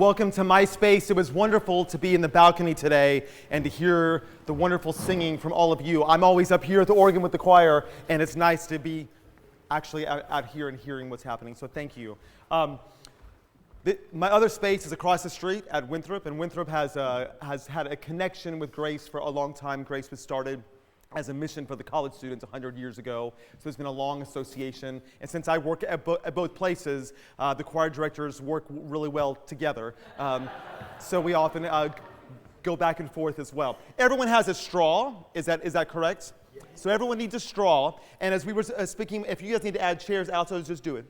welcome to my space. It was wonderful to be in the balcony today and to hear the wonderful singing from all of you. I'm always up here at the organ with the choir, and it's nice to be actually out here and hearing what's happening, so thank you. My other space is across the street at Winthrop, and Winthrop has had a connection with Grace for a long time. Grace was started as a mission for the college students 100 years ago. So it's been a long association. And since I work at both places, the choir directors work really well together. So we often go back and forth as well. Everyone has a straw. Is that correct? Yes. So everyone needs a straw. And as we were speaking, if you guys need to add chairs outside, just do it.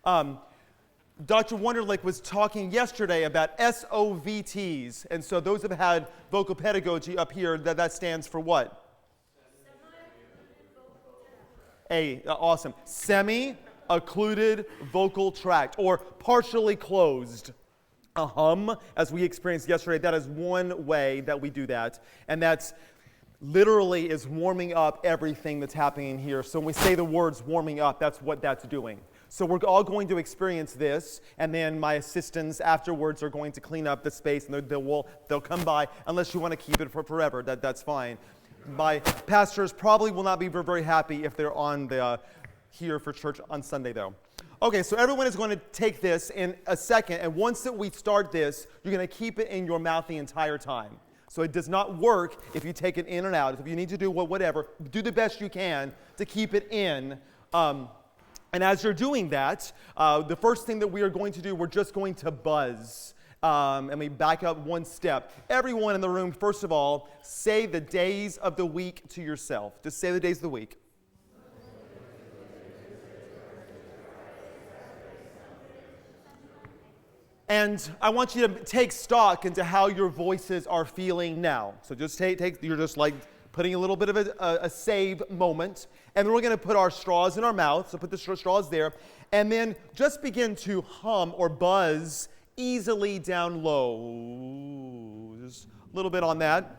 Dr. Wonderlick was talking yesterday about SOVTs. And so those have had vocal pedagogy up here, that stands for what? Awesome. Semi-occluded vocal tract, or partially closed. A hum, as we experienced yesterday, that is one way that we do that. And that's literally is warming up everything that's happening here. So when we say the words warming up, that's what that's doing. So we're all going to experience this, and then my assistants afterwards are going to clean up the space, and they'll come by. Unless you want to keep it for forever, that's fine. My pastors probably will not be very happy if they're on here for church on Sunday, though. Okay, so everyone is going to take this in a second, and once that we start this, you're going to keep it in your mouth the entire time. So it does not work if you take it in and out. If you need to do whatever, do the best you can to keep it in. And as you're doing that, the first thing that we are going to do, we're just going to buzz. And we back up one step. Everyone in the room, first of all, say the days of the week to yourself. Just say the days of the week. And I want you to take stock into how your voices are feeling now. So just you're just like putting a little bit of a save moment. And then we're going to put our straws in our mouth. So put the straws there. And then just begin to hum or buzz easily down low. Just a little bit on that.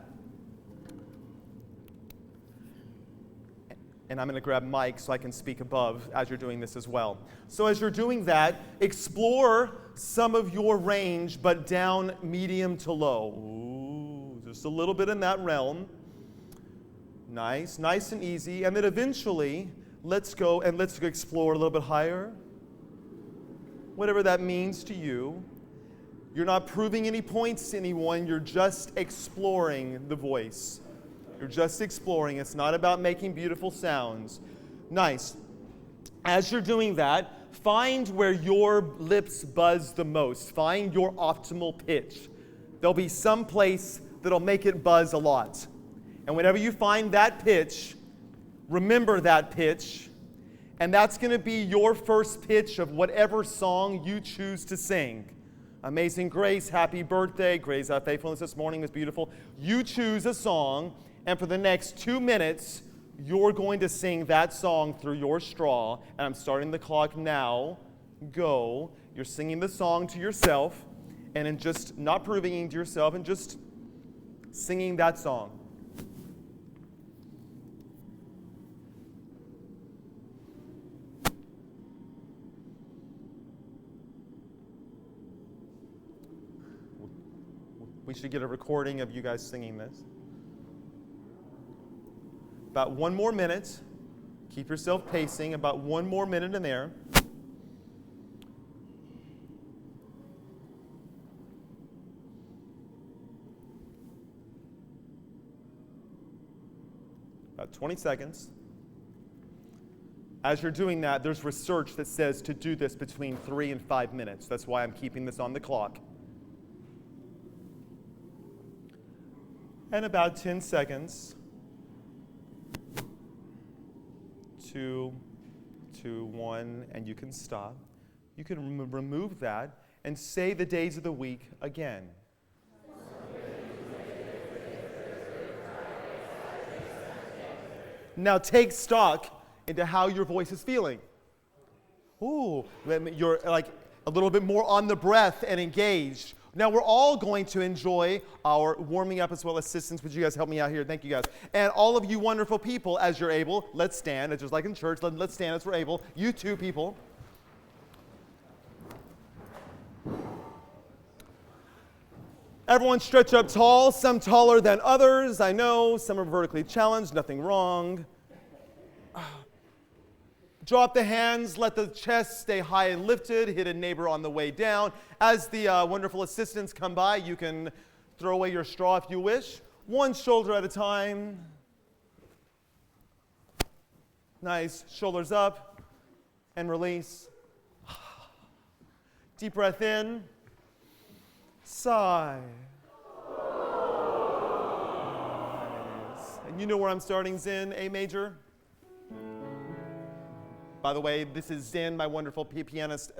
And I'm going to grab Mike so I can speak above as you're doing this as well. So as you're doing that, explore some of your range, but down medium to low. Ooh, just a little bit in that realm. Nice and easy. And then eventually, let's go explore a little bit higher. Whatever that means to you. You're not proving any points to anyone. You're just exploring the voice. You're just exploring. It's not about making beautiful sounds. Nice. As you're doing that, find where your lips buzz the most. Find your optimal pitch. There'll be some place that'll make it buzz a lot. And whenever you find that pitch, remember that pitch. And that's going to be your first pitch of whatever song you choose to sing. Amazing Grace, Happy Birthday, Grace, our faithfulness this morning was beautiful. You choose a song, and for the next 2 minutes, you're going to sing that song through your straw. And I'm starting the clock now. Go. You're singing the song to yourself, and in just not proving it to yourself, and just singing that song. We should get a recording of you guys singing this. About 1 more minute. Keep yourself pacing. About 1 more minute in there. About 20 seconds. As you're doing that, there's research that says to do this between 3 and 5 minutes. That's why I'm keeping this on the clock. And about 10 seconds. 2, 1, and you can stop. You can remove that and say the days of the week again. Now take stock into how your voice is feeling. Ooh, you're like a little bit more on the breath and engaged. Now, we're all going to enjoy our warming up as well as assistance. Would you guys help me out here? Thank you, guys. And all of you wonderful people, as you're able, let's stand. It's just like in church. Let's stand as we're able. You too, people. Everyone stretch up tall, some taller than others. I know, some are vertically challenged, nothing wrong. Drop the hands, let the chest stay high and lifted, hit a neighbor on the way down. As the wonderful assistants come by, you can throw away your straw if you wish. One shoulder at a time. Nice, shoulders up and release. Deep breath in, sigh. Nice. And you know where I'm starting, Zin, A major? By the way, this is Zin, my wonderful pianist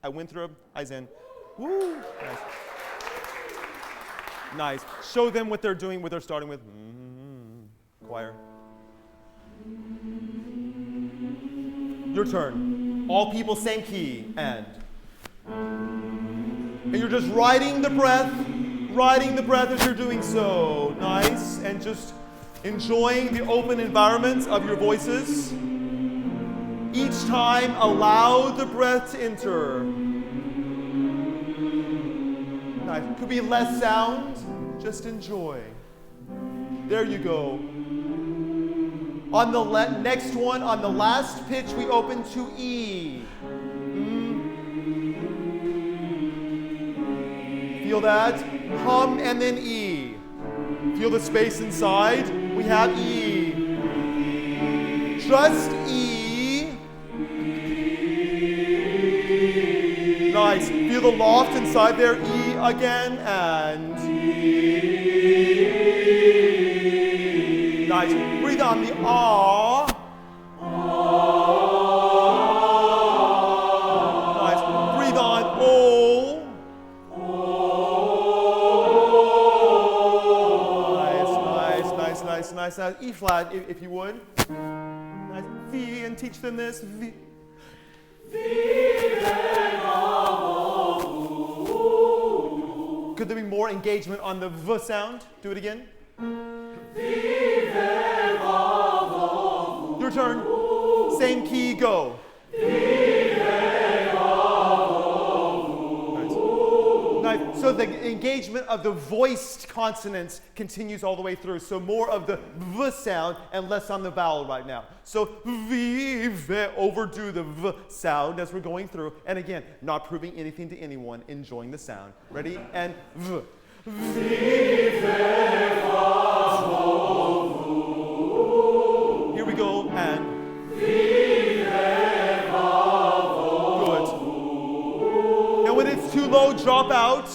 at Winthrop. Hi, Zin. Woo! Nice. Nice. Show them what they're doing, what they're starting with. Choir. Your turn. All people, same key, and you're just riding the breath as you're doing so. Nice. And just enjoying the open environment of your voices. Each time, allow the breath to enter. Nice. Could be less sound, just enjoy. There you go. On the next one, on the last pitch, we open to E. Feel that? Hum and then E. Feel the space inside. We have E. Just E. Nice. Feel the loft inside there. E again and E. Nice. Breathe on the ah. Nice. Breathe on O. Nice. E flat, if you would. Nice. V, and teach them this. V. Could there be more engagement on the V sound? Do it again. Your turn. Same key, go. Nice. So the engagement of the voiced consonants continues all the way through. So more of the V sound and less on the vowel right now. So V, overdo the V sound as we're going through. And again, not proving anything to anyone, enjoying the sound. Ready? And V. Here we go, and good. And when it's too low, drop out.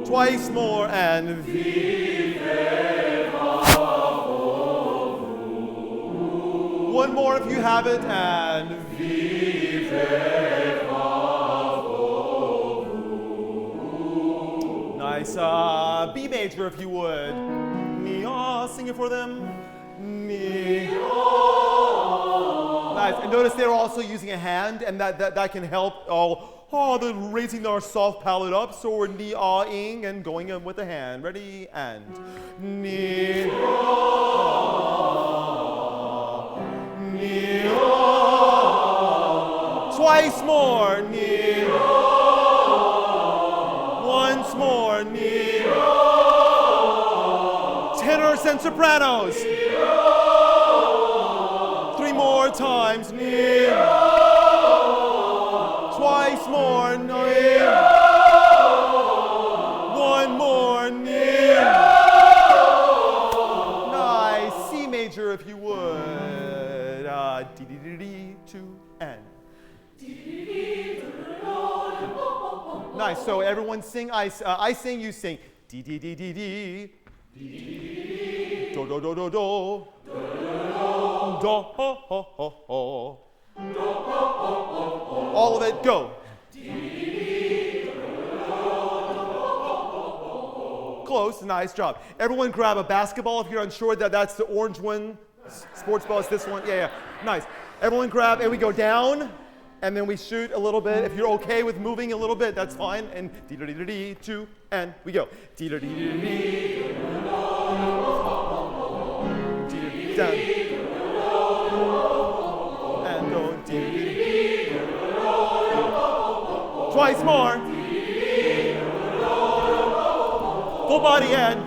Twice more, and one more if you have it, and nice. B major if you would. Sing it for them. Nice. And notice they're also using a hand, and that can help the raising our soft palate up. So we're ni-ah-ing and going in with a hand. Ready? And ni-ah. Ni-ah. Twice more. Ni-ah. Once more. Ni-ah. Tenors and sopranos. Ni-ah. Three more times. Ni-ah. Twice more, one more, nice. C major if you would. D, 2, and. Nice. So everyone sing. I sing. You sing. D, D, D, D, D. Do, do, do, do, do. Do, ho, ho, ho, ho. All of it, go. Close, nice job. Everyone grab a basketball if you're unsure that that's the orange one. Sports ball is this one. Yeah. Nice. Everyone grab, and we go down, and then we shoot a little bit. If you're okay with moving a little bit, that's fine. And dee-da-dee-da-dee, 2, and we go. Dee-da-dee-dee-dee. Down. And go. Dee-da-dee-dee. Twice more. Full body and.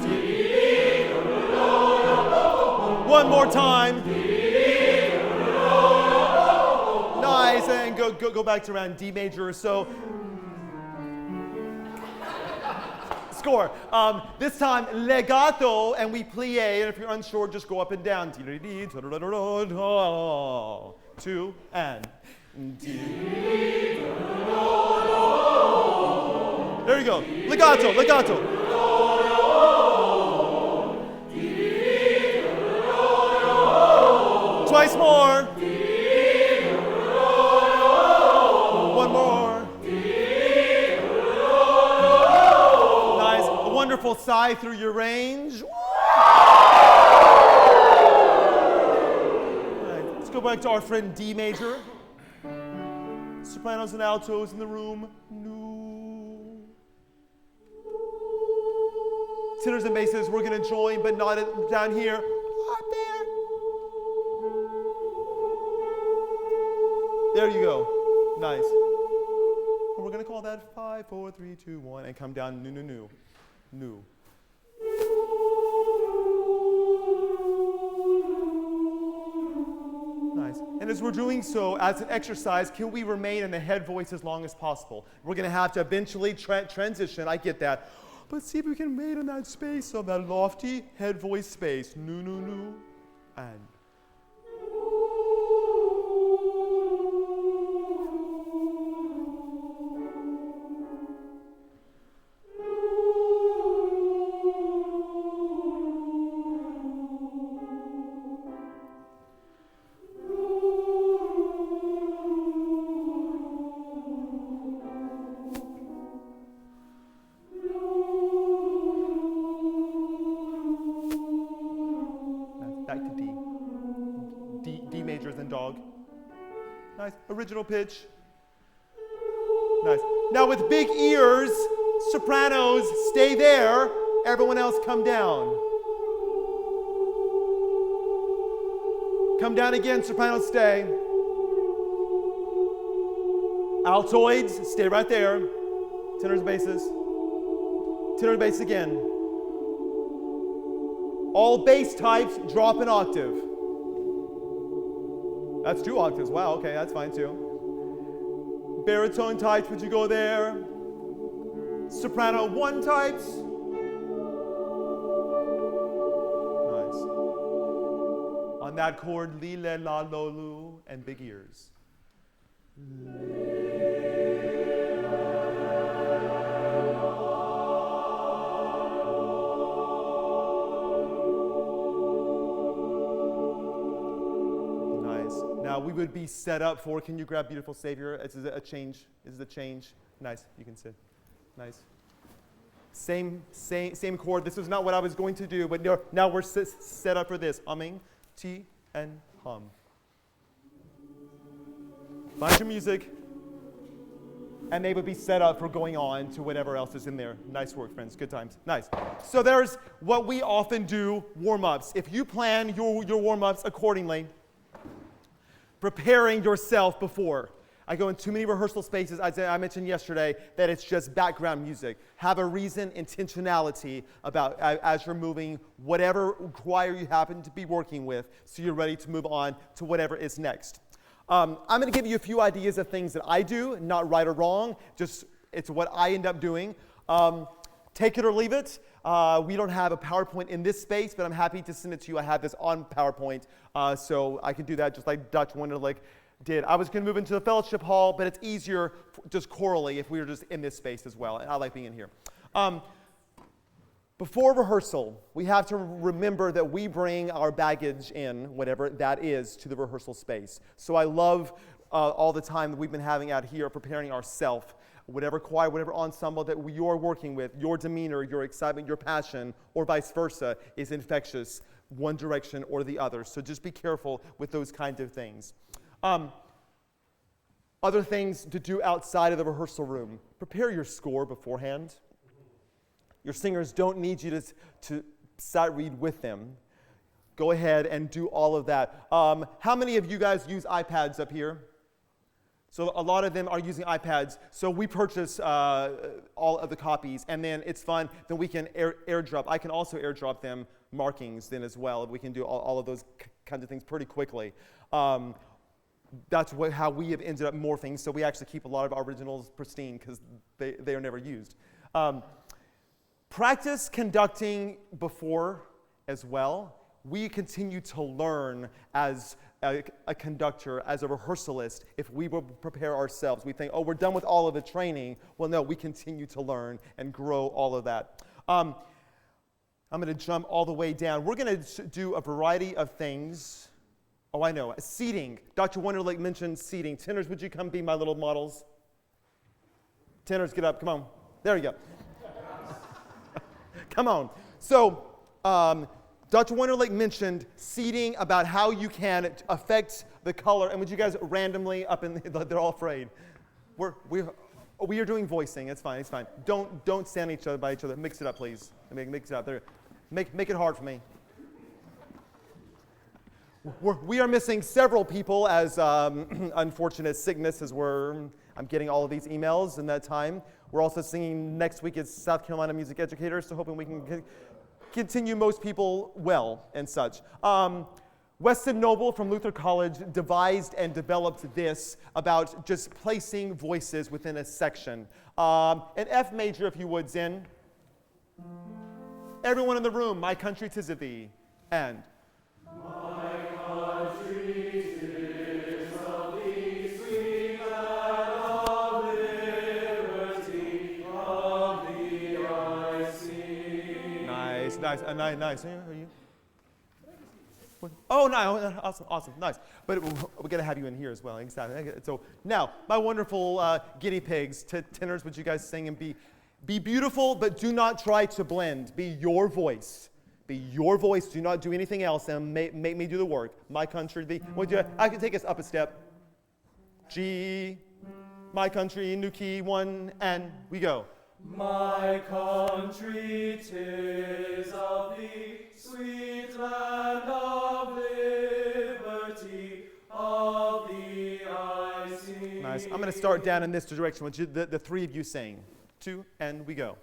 One more time. Nice, and go back to around D major or so. Score. This time legato, and we plie. And if you're unsure, just go up and down. 2 and. There you go. Legato, legato. Twice more. One more. Nice. A wonderful sigh through your range. Right. Let's go back to our friend D major. Sopranos and altos in the room. No. Tenors and basses, we're going to join, but not down here. Up there. There you go. Nice. And we're going to call that 5, 4, 3, 2, 1, and come down new, new, new. New. Nice. And as we're doing so, as an exercise, can we remain in the head voice as long as possible? We're going to have to eventually transition. I get that. But see if we can remain in that space of that lofty head voice space. Nu, nu, nu, and. Back to D major than dog. Nice, original pitch. Nice. Now with big ears, sopranos, stay there. Everyone else come down. Come down again, sopranos stay. Altoids, stay right there. Tenors, basses. Tenor, bass again. All bass types drop an octave. That's 2 octaves. Wow, okay, that's fine too. Baritone types, would you go there? Soprano 1 types. Nice. On that chord, li, le, la, lo, lu, and big ears. Now we would be set up for, can you grab Beautiful Savior? Is it a change? Is it a change? Nice, you can sit. Nice. Same chord. This is not what I was going to do, but now we're set up for this. Humming, T, and hum. Find your music, and they would be set up for going on to whatever else is in there. Nice work, friends. Good times. Nice. So there's what we often do, warm-ups. If you plan your warm-ups accordingly, preparing yourself before. I go in too many rehearsal spaces, as I mentioned yesterday, that it's just background music. Have a reason, intentionality about as you're moving, whatever choir you happen to be working with, so you're ready to move on to whatever is next. I'm going to give you a few ideas of things that I do, not right or wrong, just it's what I end up doing. Take it or leave it. We don't have a PowerPoint in this space, but I'm happy to send it to you. I have this on PowerPoint, so I can do that just like Dutch Winthrop did. I was going to move into the fellowship hall, but it's easier just chorally if we were just in this space as well, and I like being in here. Before rehearsal, we have to remember that we bring our baggage in, whatever that is, to the rehearsal space. So I love all the time that we've been having out here preparing ourselves. Whatever choir, whatever ensemble that you're working with, your demeanor, your excitement, your passion, or vice versa, is infectious, one direction or the other. So just be careful with those kinds of things. Other things to do outside of the rehearsal room. Prepare your score beforehand. Your singers don't need you to sight read with them. Go ahead and do all of that. How many of you guys use iPads up here? So a lot of them are using iPads. So we purchase all of the copies, and then it's fun. Then we can airdrop. I can also airdrop them markings then as well. We can do all of those kinds of things pretty quickly. That's how we have ended up morphing. So we actually keep a lot of our originals pristine because they are never used. Practice conducting before as well. We continue to learn as a conductor, as a rehearsalist, if we will prepare ourselves. We think, oh, we're done with all of the training. Well, no, we continue to learn and grow all of that. I'm going to jump all the way down. We're going to do a variety of things. Oh, I know. Seating. Dr. Wonderlick mentioned seating. Tenors, would you come be my little models? Tenors, get up. Come on. There you go. Come on. So, Dr. Wonderlick mentioned seating, about how you can affect the color. And would you guys randomly up in they're all afraid. We are doing voicing. It's fine. It's fine. Don't stand by each other. Mix it up, please. Mix it up. There. Make it hard for me. We are missing several people as unfortunate sickness as I'm getting all of these emails in that time. We're also singing next week as South Carolina Music Educators, so hoping we can continue most people well and such. Weston Noble from Luther College devised and developed this about just placing voices within a section. An F major, if you would, Zen. Everyone in the room, my country 'tis of thee. And my country 'tis of thee, sweet land of liberty, of thee I sing. Nice. Nice. Are you? Oh, no, awesome, nice. But we're going to have you in here as well. Exactly. So now, my wonderful guinea pigs, tenors, would you guys sing and be beautiful, but do not try to blend. Be your voice. Be your voice. Do not do anything else, and make me do the work. My country, I can take us up a step. G, my country, new key, 1, and we go. My country 'tis of thee, sweet land of liberty, of thee I sing. Nice. I'm going to start down in this direction. Would you, the three of you sing? 2, and we go.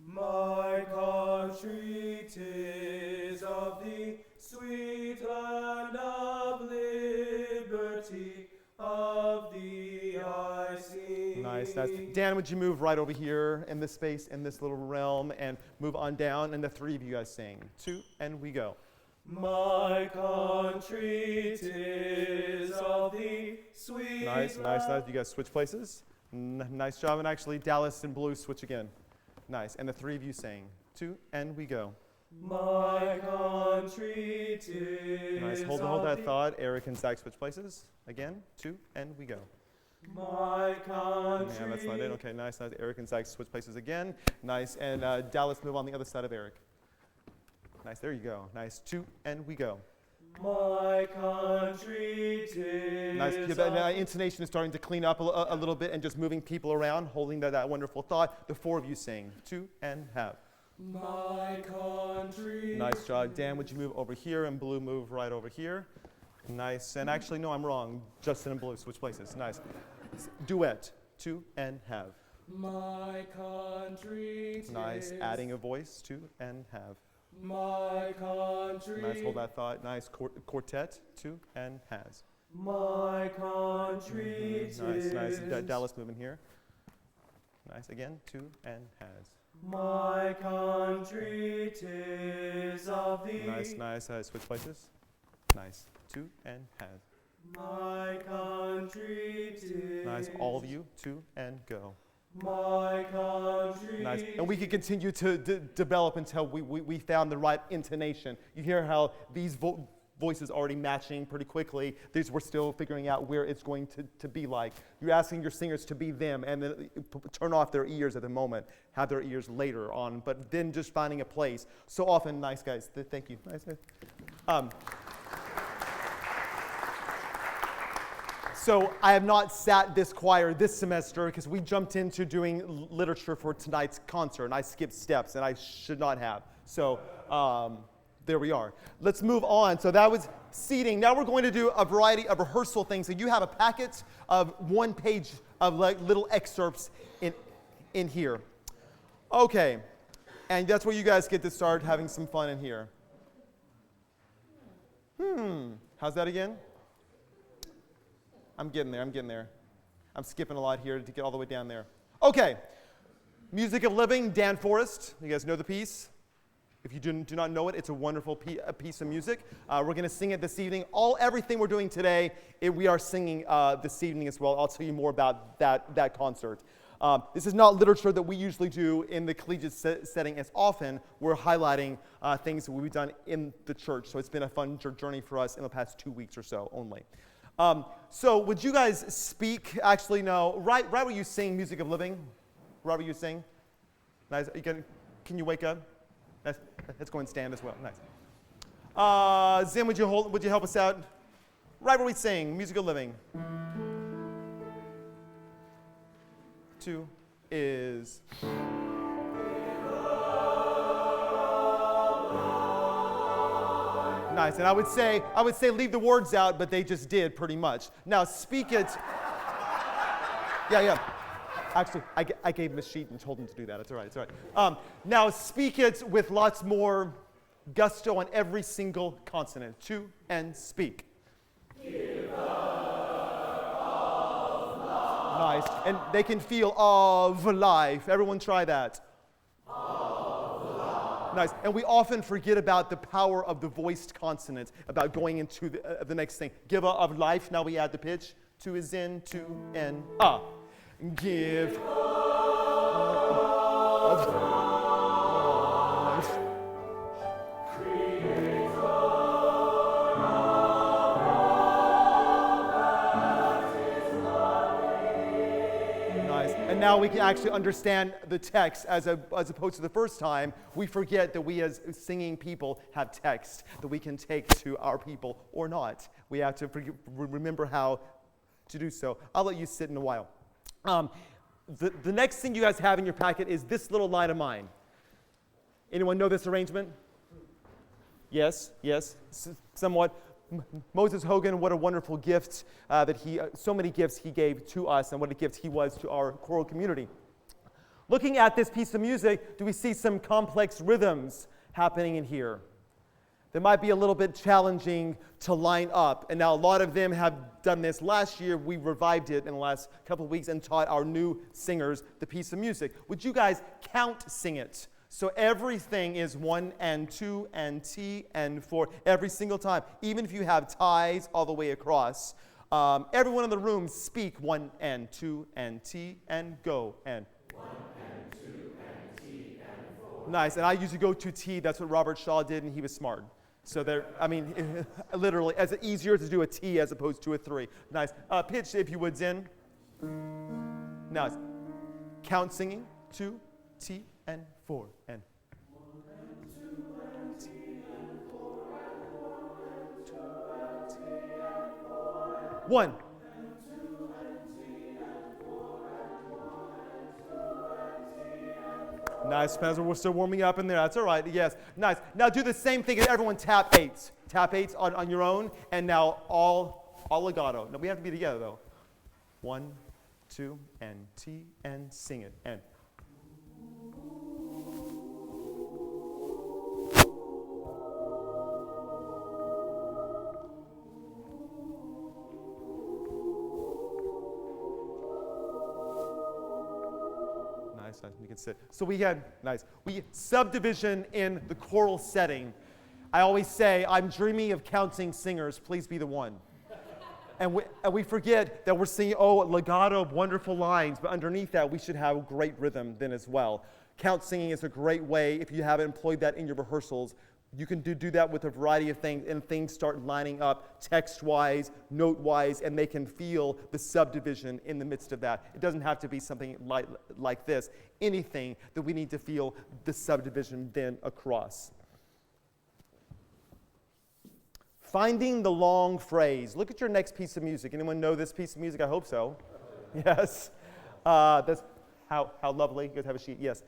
My country 'tis of thee, sweet land of liberty, of thee I sing. Nice. Dan, would you move right over here in this space, in this little realm, and move on down, and the three of you guys sing. 2, and we go. My country 'tis of thee, sweet Nice. You guys switch places. Nice job. And actually, Dallas and Blue switch again. Nice. And the three of you sing. 2, and we go. My country 'tis Nice. Hold that thought. Eric and Zach switch places. Again. 2, and we go. My country. Yeah, that's not it. Okay, nice. Eric and Zach switch places again. Nice. And Dallas, move on the other side of Eric. Nice. There you go. Nice. 2, and we go. My country 'tis Nice. Intonation is starting to clean up a little bit and just moving people around, holding that wonderful thought. The four of you sing. 2, and have. My country. Nice job. Dan, would you move over here, and Blue move right over here. Nice. And actually, no, I'm wrong. Justin and Blue switch places. Nice. Duet. 2, and have. My country 'tis Nice. Adding a voice. 2, and have. My country. Nice. Hold that thought. Nice. Quartet. 2, and has. My country. Nice. Dallas moving here. Nice. Again. 2, and has. My country 'tis of thee. Nice. Switch places. Nice. 2, and has. My country 'tis Nice. All of you. 2, and go. My country. Nice. And we can continue to develop until we found the right intonation. You hear how these voices already matching pretty quickly. We're still figuring out where it's going to be like. You're asking your singers to be them, and then turn off their ears at the moment, have their ears later on, but then just finding a place. So often, nice guys, thank you. Nice. So I have not sat this choir this semester because we jumped into doing literature for tonight's concert, and I skipped steps, and I should not have. So there we are. Let's move on. So that was seating. Now we're going to do a variety of rehearsal things. So you have a packet of one page of like little excerpts in here. Okay, and that's where you guys get to start having some fun in here. How's that again? I'm getting there. I'm skipping a lot here to get all the way down there. Okay, Music of Living, Dan Forrest. You guys know the piece? If you do not know it, it's a wonderful piece of music. We're going to sing it this evening. Everything we're doing today, we are singing this evening as well. I'll tell you more about that concert. This is not literature that we usually do in the collegiate setting as often. We're highlighting things that we've done in the church. So it's been a fun journey for us in the past 2 weeks or so only. So would you guys speak, actually no, right where you sing Music of Living? Right where you sing? Nice. Can you wake up? Nice. Let's go and stand as well. Nice. Zim, would you help us out? Right where we sing Music of Living. 2 is... Nice, and I would say leave the words out, but they just did pretty much. Now speak it. Yeah. Actually, I gave him a sheet and told him to do that. It's all right. Now speak it with lots more gusto on every single consonant. 2 and speak. Giver of life. Nice, and they can feel of life. Everyone try that. Nice. And we often forget about the power of the voiced consonants, about going into the next thing. Giver of life. Now we add the pitch. 2 is in, 2 and Give of life. Nice. And now we can actually understand the text as opposed to the first time. We forget that we as singing people have text that we can take to our people or not. We have to remember how to do so. I'll let you sit in a while. The next thing you guys have in your packet is this little line of mine. Anyone know this arrangement? Yes, somewhat. Moses Hogan, what a wonderful gift so many gifts he gave to us, and what a gift he was to our choral community. Looking at this piece of music, do we see some complex rhythms happening in here? That might be a little bit challenging to line up. And now a lot of them have done this. Last year, we revived it in the last couple of weeks and taught our new singers the piece of music. Would you guys count sing it? So everything is 1 and 2 and T and 4 every single time. Even if you have ties all the way across. Everyone in the room speak 1 and 2 and T and go and 1 and 2 and T and 4. Nice. And I usually go to T. That's what Robert Shaw did, and he was smart. So literally, it's easier to do a T as opposed to a 3. Nice. Pitch, if you would, Zen. Now, count singing. 2, T, and 4, and 1 and 2 and T and 4 and 1 and 2 and T and 4 and 1 and 2 and T and 4 and 1 and 2 and T and 4. Nice, Spencer. We're still warming up in there. That's all right. Yes. Nice. Now do the same thing. Everyone tap 8s. Tap 8s on your own. And now all legato. Now we have to be together though. 1, 2, and T, and sing it. And nice. You can sit. So we had subdivision in the choral setting. I always say, I'm dreaming of counting singers. Please be the one. And we forget that we're singing, legato, wonderful lines, but underneath that, we should have great rhythm then as well. Count singing is a great way, if you haven't employed that in your rehearsals, you can do that with a variety of things, and things start lining up text-wise, note-wise, and they can feel the subdivision in the midst of that. It doesn't have to be something like this. Anything that we need to feel the subdivision then across. Finding the long phrase. Look at your next piece of music. Anyone know this piece of music? I hope so. Yes. That's how lovely. You guys have a sheet? Yes.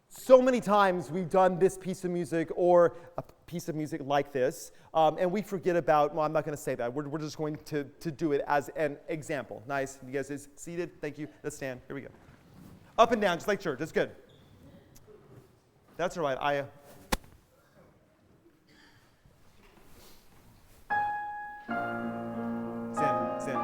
So many times we've done this piece of music or a piece of music like this, and we forget about, well, I'm not going to say that. We're just going to do it as an example. Nice. You guys is seated? Thank you. Let's stand. Here we go. Up and down, just like church. That's good. That's all right. Zen.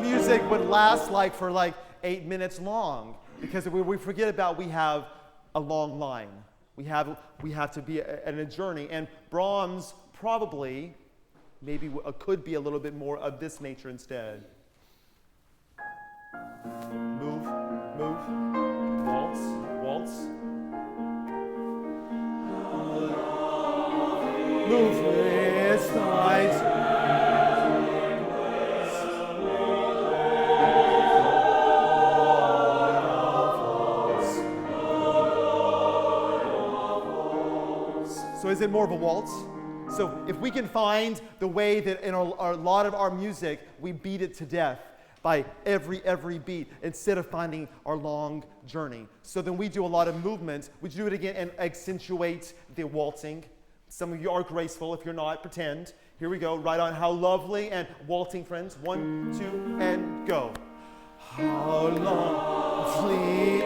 Music would last for 8 minutes long, because we forget about we have a long line. We have to be in a journey, and Brahms probably maybe could be a little bit more of this nature instead. Move, waltz. Move with nice. So is it more of a waltz? So if we can find the way that in a lot of our music, we beat it to death by every beat instead of finding our long journey. So then we do a lot of movement. Would you do it again and accentuate the waltzing? Some of you are graceful. If you're not, pretend. Here we go. Right on. How lovely. And waltzing, friends. 1, 2, and go. How lovely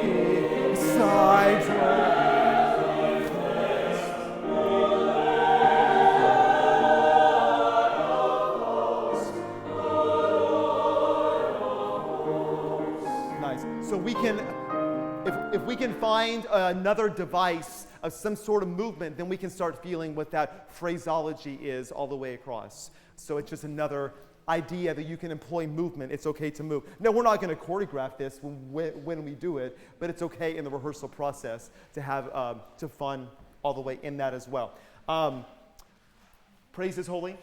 beside you. So we can, if we can find another device of some sort of movement, then we can start feeling what that phraseology is all the way across. So it's just another idea that you can employ movement. It's okay to move. No, we're not going to choreograph this when we do it, but it's okay in the rehearsal process to have to fun all the way in that as well. Praise His holy.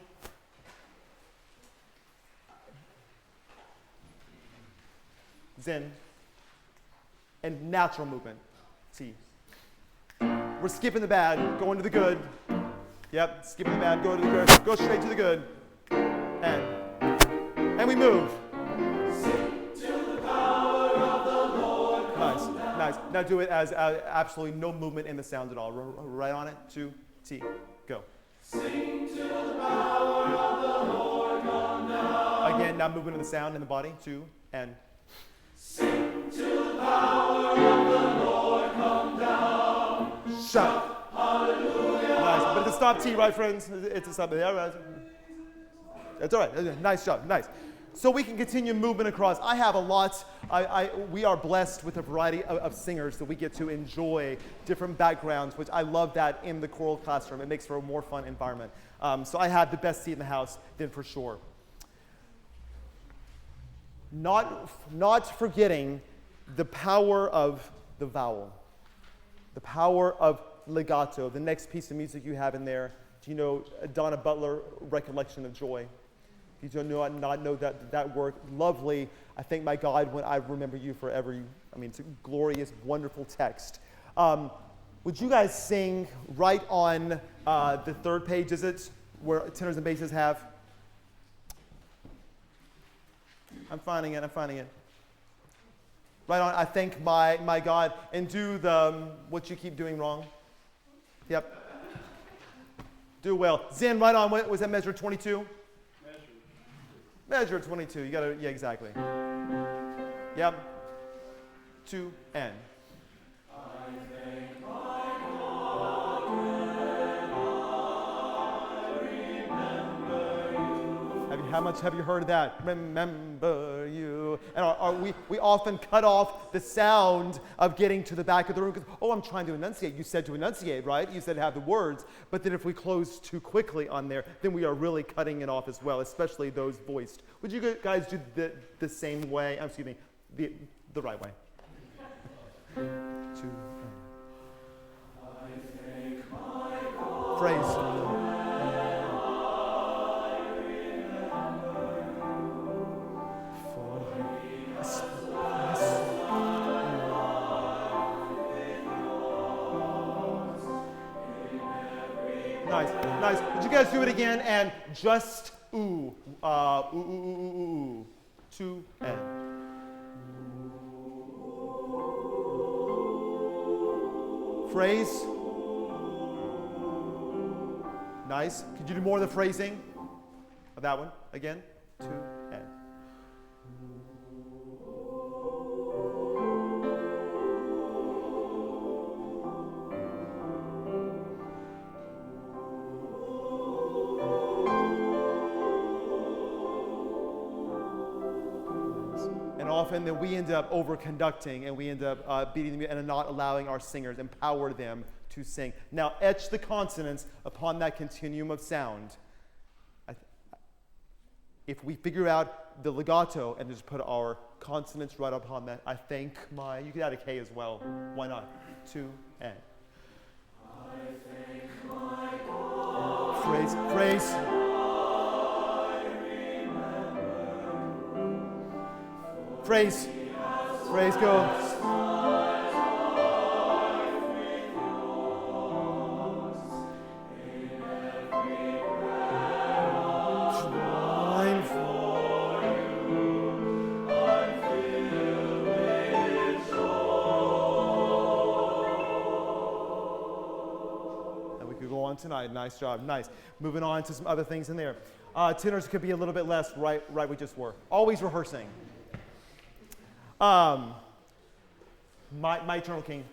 Zen. And natural movement. See. We're skipping the bad, going to the good. Yep, skipping the bad, going to the good. Go straight to the good. And we move. Sing to the power of the Lord. Nice. Now do it as absolutely no movement in the sound at all. Right on it. 2, T, go. Sing to the power of the Lord come down. Again, now movement in the sound in the body. 2, and. Sing to the power of the Lord come down. Shout. Hallelujah. Nice. But it's a stop T, right, friends? It's a stop. Yeah, right. That's all right. Nice job. Nice. So we can continue movement across. I have a lot. We are blessed with a variety of singers that we get to enjoy different backgrounds, which I love that in the choral classroom. It makes for a more fun environment. So I had the best seat in the house, then for sure. Not forgetting the power of the vowel, the power of legato, the next piece of music you have in there. Do you know Donna Butler, Recollection of Joy? If you do not know that work, lovely. I thank my God when I remember you forever. It's a glorious, wonderful text. Would you guys sing right on the third page, is it, where tenors and basses have? I'm finding it. Right on, I thank my God, and do the, what you keep doing wrong. Yep. Do well. Zen, right on, what was that measure, 22? Measure 22, you gotta, yeah, exactly. Yep. 2, and. How much have you heard of that? Remember you. And we often cut off the sound of getting to the back of the room because, I'm trying to enunciate. You said to enunciate, right? You said have the words. But then if we close too quickly on there, then we are really cutting it off as well, especially those voiced. Would you guys do the same way? The right way. two, phrase. Nice, nice. Would you guys do it again? And just ooh, ooh, ooh, ooh, ooh, ooh. Two and. Phrase. Nice. Could you do more of the phrasing of that one again? Two and. And often that we end up over-conducting and we end up beating them and not allowing our singers, empower them to sing. Now, etch the consonants upon that continuum of sound. If we figure out the legato and just put our consonants right upon that, I thank my, you could add a K as well. Why not? Two and. I thank my God. Phrase, phrase. Phrase, phrase, go. And we could go on tonight. Nice job, nice. Moving on to some other things in there. Tenors could be a little bit less, right we just were. Always rehearsing. My Eternal King.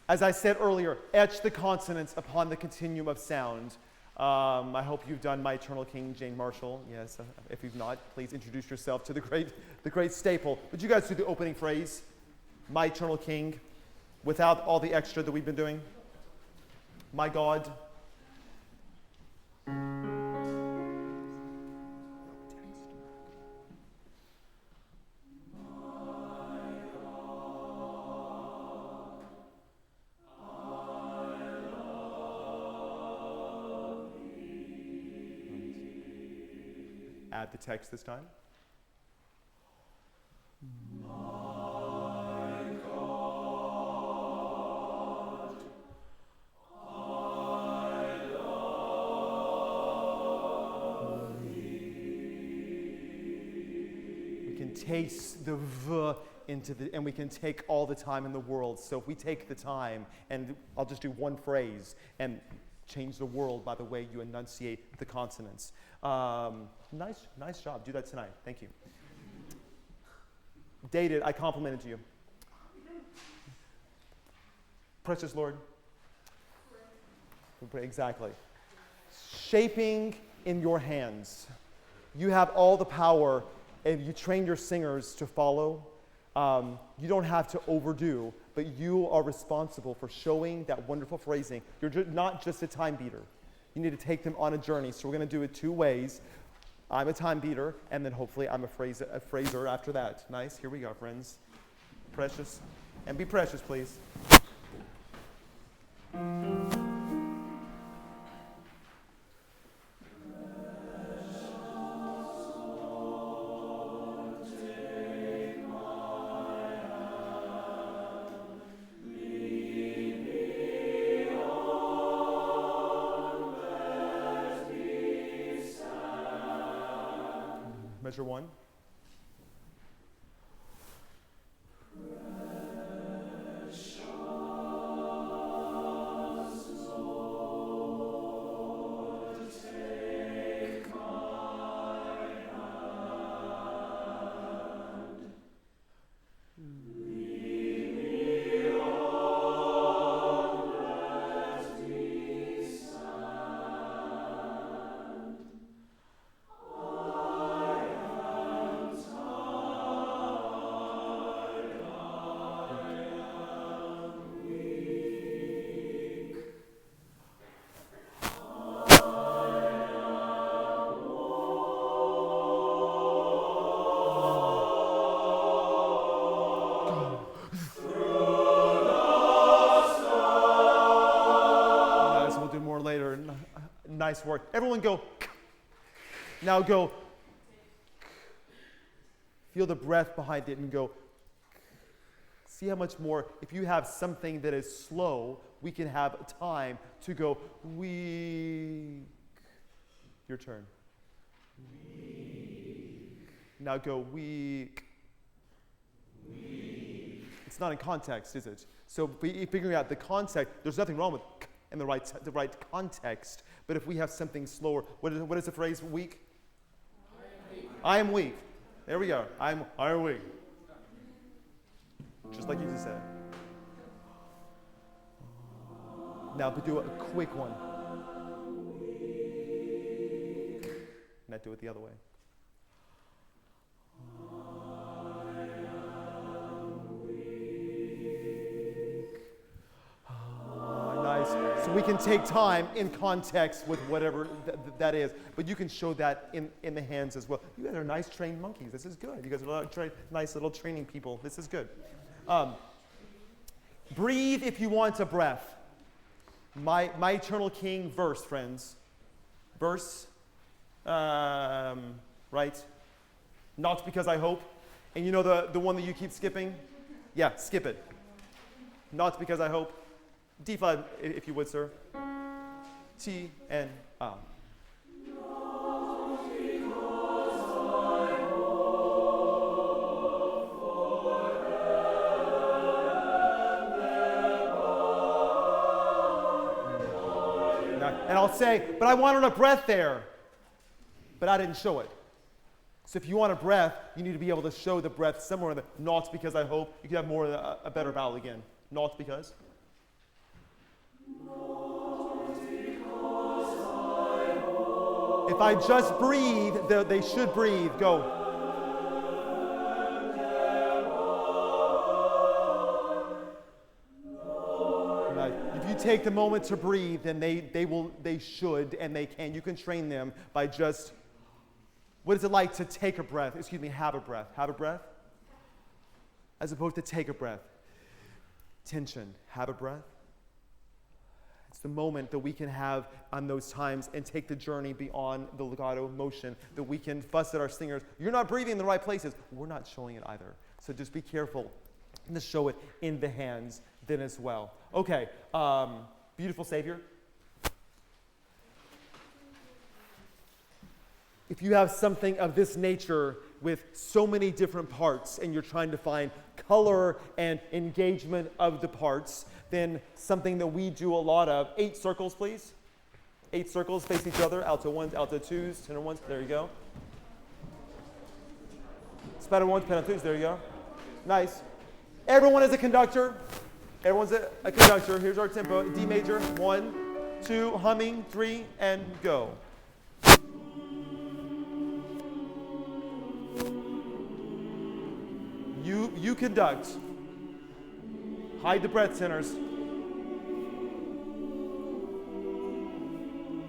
As I said earlier, etch the consonants upon the continuum of sound. I hope you've done My Eternal King, Jane Marshall. Yes, if you've not, please introduce yourself to the great staple. Would you guys do the opening phrase? My Eternal King, without all the extra that we've been doing. My God. Add the text this time. My God, I love thee. We can taste the V into the, and we can take all the time in the world. So if we take the time, and I'll just do one phrase, and change the world by the way you enunciate the consonants. Nice job. Do that tonight. Thank you. Dated, I complimented you. Precious Lord. Exactly. Shaping in your hands. You have all the power, and you train your singers to follow. You don't have to overdo, but you are responsible for showing that wonderful phrasing. You're not just a time beater. You need to take them on a journey. So we're going to do it two ways. I'm a time beater, and then hopefully I'm a phraser after that. Nice. Here we go, friends. Precious. And be precious, please. Measure one. Nice work. Everyone go. Now go. Feel the breath behind it and go. See how much more, if you have something that is slow, we can have time to go weak. Your turn. Weak. Now go weak. Weak. It's not in context, is it? So figuring out the context, there's nothing wrong with in the right context. But if we have something slower, what is the phrase weak? I am weak. There we go. I am weak. Just like you just said. Now, but do a quick one. Now do it the other way. Nice. So we can take time in context with whatever that is, but you can show that in the hands as well. You guys are nice trained monkeys. This is good. You guys are nice little training people. This is good. Breathe if you want a breath. My eternal King verse, friends. Verse, right? Not because I hope. And you know the one that you keep skipping? Yeah, skip it. Not because I hope. D flat, if you would, sir. T, N, A. And I'll say, but I wanted a breath there. But I didn't show it. So if you want a breath, you need to be able to show the breath somewhere in the not because I hope. You could have more a better vowel again. Not because. If I just breathe, they should breathe. Go. If you take the moment to breathe, then they should, and they can. You can train them by just, what is it like to take a breath? Excuse me, have a breath. Have a breath? As opposed to take a breath. Tension. Have a breath. It's the moment that we can have on those times and take the journey beyond the legato motion, that we can fuss at our singers. You're not breathing in the right places. We're not showing it either. So just be careful to show it in the hands then as well. Okay, beautiful Savior. If you have something of this nature with so many different parts and you're trying to find color and engagement of the parts, then something that we do a lot of, 8 circles, please. 8 circles face each other, alto 1s, alto 2s, tenor 1s, there you go. Soprano 1s, piano 2s, there you go. Nice. Everyone is a conductor. Everyone's a conductor. Here's our tempo. D major, 1, 2, humming, 3, and go. You conduct. Hide the breath, tenors.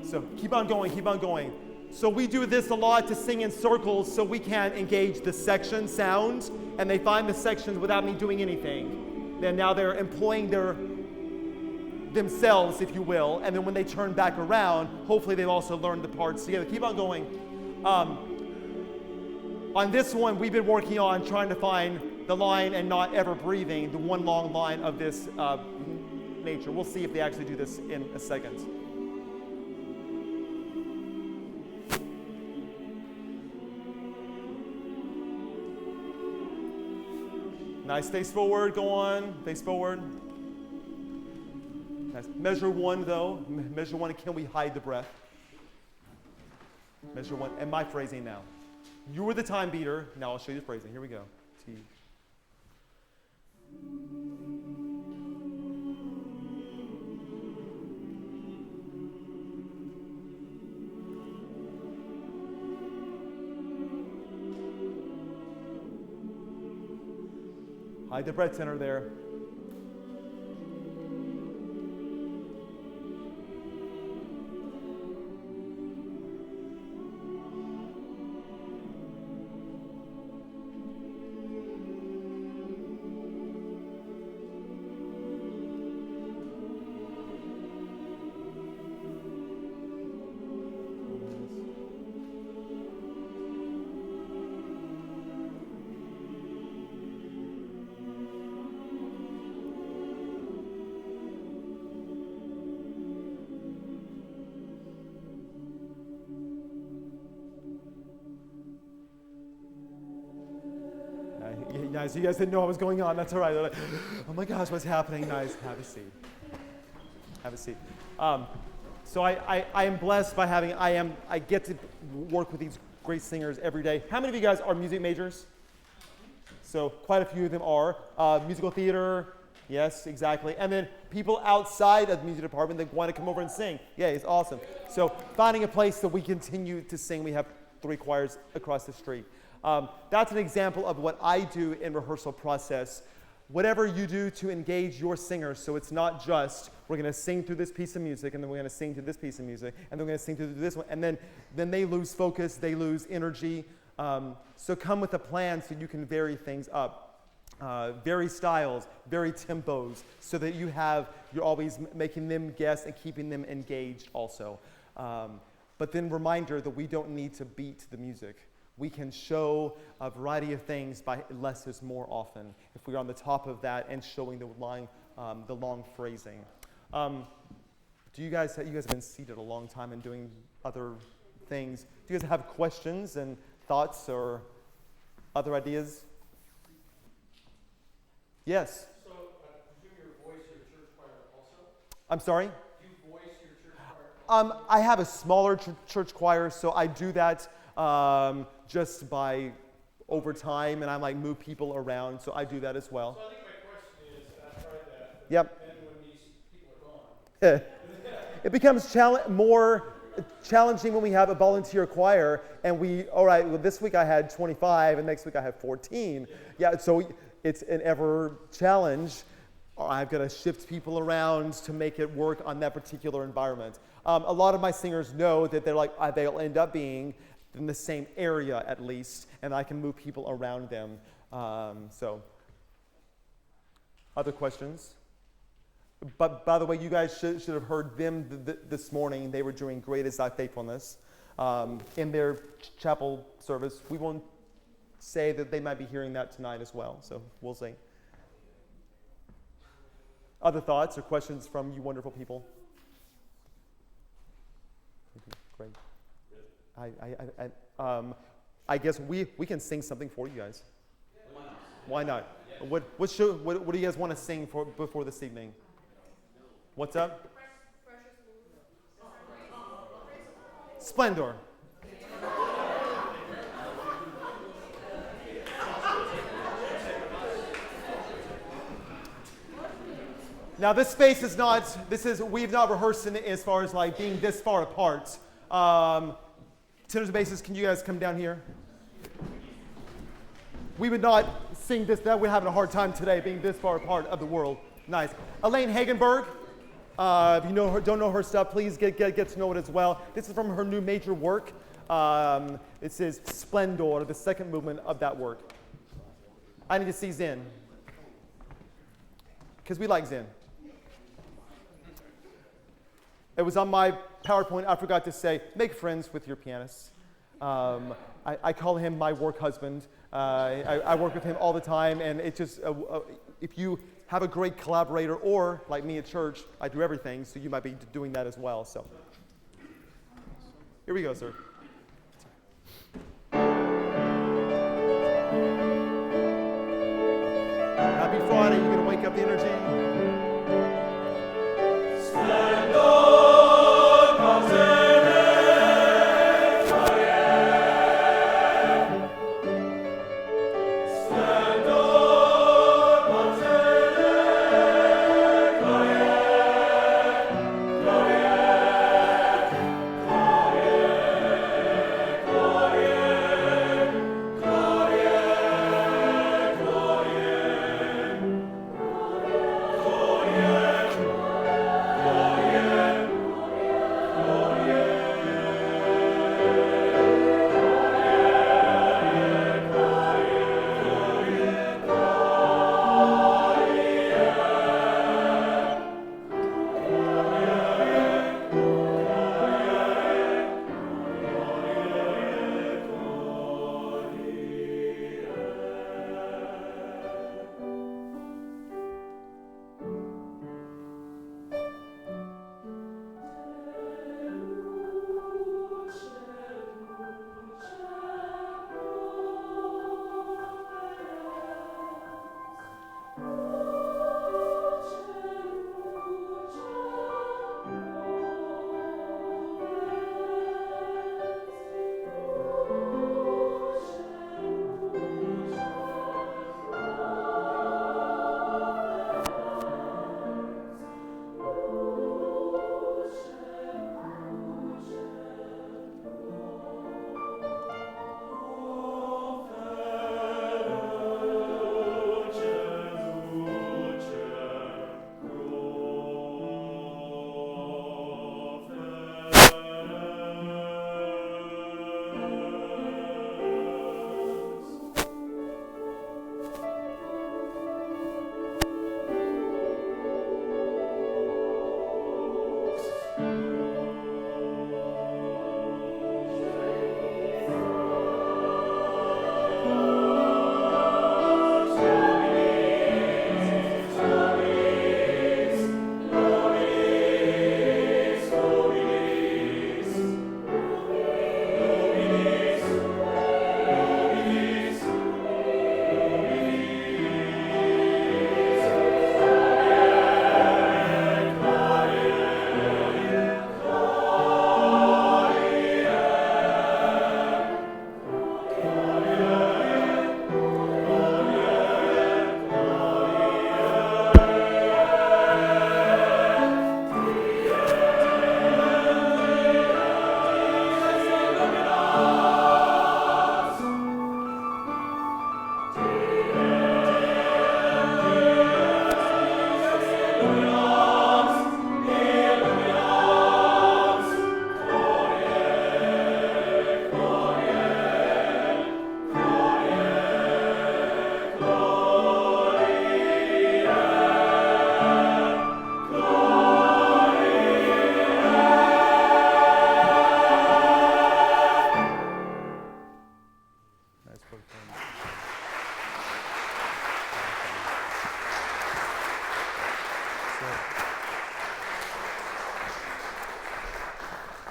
So keep on going, keep on going. So we do this a lot to sing in circles so we can engage the section sound, and they find the sections without me doing anything. Then now they're employing themselves, if you will, and then when they turn back around, hopefully they've also learned the parts together. Keep on going. On this one, we've been working on trying to find the line and not ever breathing, the one long line of this nature. We'll see if they actually do this in a second. Nice, face forward, go on, face forward. Nice. Measure 1 though, measure 1, can we hide the breath? Measure 1, and my phrasing now. You were the time beater, now I'll show you the phrasing, here we go. T. Hide the breath center there. Nice. You guys didn't know what was going on. That's all right. They're like, oh my gosh, what's happening? Nice. Have a seat. Have a seat. So I am blessed by having, I get to work with these great singers every day. How many of you guys are music majors? So quite a few of them are. Musical theater, yes, exactly. And then people outside of the music department that want to come over and sing. Yeah, it's awesome. So finding a place that we continue to sing. We have 3 choirs across the street. That's an example of what I do in rehearsal process. Whatever you do to engage your singers, so it's not just, we're going to sing through this piece of music, and then we're going to sing through this piece of music, and then we're going to sing through this one, and then they lose focus, they lose energy. So come with a plan so you can vary things up. Vary styles, vary tempos, so that you're always making them guess and keeping them engaged also. But then reminder that we don't need to beat the music. We can show a variety of things by less is more often if we're on the top of that and showing the long phrasing. You guys have been seated a long time and doing other things. Do you guys have questions and thoughts or other ideas? Yes? So, do you voice your church choir also? I'm sorry? Do you voice your church choir? I have a smaller church choir, so I do that just by over time, and I like move people around, so I do that as well. So I think my question is, I tried that. Yep. And when these people are gone. It becomes more challenging when we have a volunteer choir, and this week I had 25, and next week I have 14. Yeah, so it's an ever challenge. I've got to shift people around to make it work on that particular environment. A lot of my singers know that they'll end up being in the same area at least, and I can move people around them. So, other questions? But by the way, you guys should have heard them this morning. They were doing Great Is Thy Faithfulness in their chapel service. We won't say that they might be hearing that tonight as well, so we'll see. Other thoughts or questions from you wonderful people? Great. I guess we can sing something for you guys. Why not? What do you guys want to sing before this evening? What's up? Splendor. Now this space is not, we've not rehearsed in it as far as like being this far apart. Tenors and basses, can you guys come down here? We would not sing this, that we're having a hard time today being this far apart of the world. Nice. Elaine Hagenberg, if you know her, don't know her stuff, please get to know it as well. This is from her new major work. It says Splendor, the second movement of that work. I need to see Zen, because we like Zen. It was on my PowerPoint. I forgot to say, make friends with your pianist. I call him my work husband. I work with him all the time, and it's just, if you have a great collaborator, or like me at church, I do everything, so you might be doing that as well. So here we go, sir. Happy Friday. You're going to wake up the energy.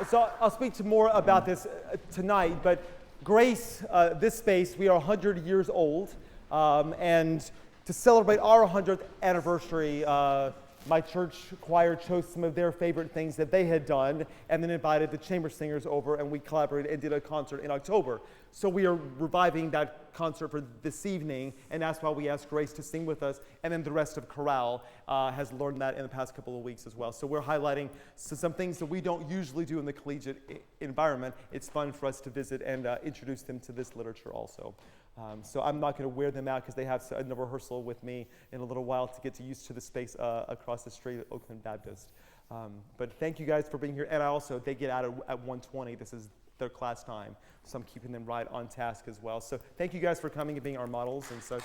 So I'll speak to more about this tonight, but Grace, this space, we are 100 years old, and to celebrate our 100th anniversary, my church choir chose some of their favorite things that they had done and then invited the chamber singers over, and we collaborated and did a concert in October. So we are reviving that concert for this evening, and that's why we asked Grace to sing with us, and then the rest of Chorale has learned that in the past couple of weeks as well. So we're highlighting some things that we don't usually do in the collegiate environment. It's fun for us to visit and introduce them to this literature also. So I'm not going to wear them out because they have a rehearsal with me in a little while to get used to the space across the street at Oakland Baptist. But thank you guys for being here. And they get out at 1:20. This is their class time. So I'm keeping them right on task as well. So thank you guys for coming and being our models and such.